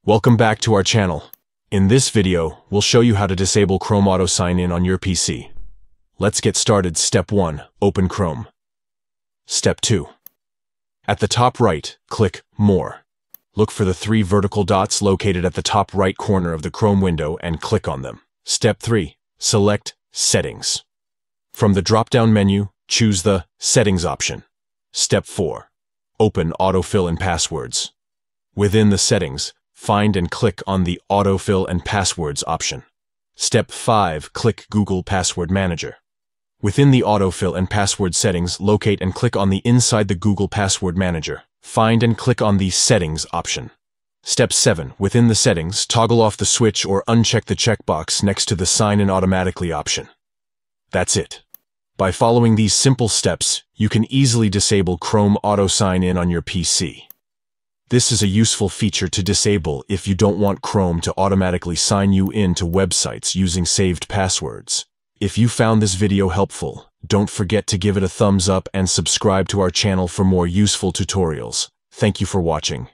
Welcome back to our channel. In this video, we'll show you how to disable Chrome Auto Sign-In on your PC. Let's get started. Step 1. Open Chrome. Step 2. At the top right, click More. Look for the 3 vertical dots located at the top right corner of the Chrome window and click on them. Step 3. Select Settings. From the drop-down menu, choose the Settings option. Step 4. Open Autofill and Passwords. Within the settings, find and click on the Autofill and Passwords option. Step 5. Click Google Password Manager. Within the Autofill and Password settings, locate and click on the Inside the Google Password Manager. Find and click on the Settings option. Step 7. Within the settings, toggle off the switch or uncheck the checkbox next to the Sign in Automatically option. That's it. By following these simple steps, you can easily disable Chrome Auto Sign-In on your PC. This is a useful feature to disable if you don't want Chrome to automatically sign you in to websites using saved passwords. If you found this video helpful, don't forget to give it a thumbs up and subscribe to our channel for more useful tutorials. Thank you for watching.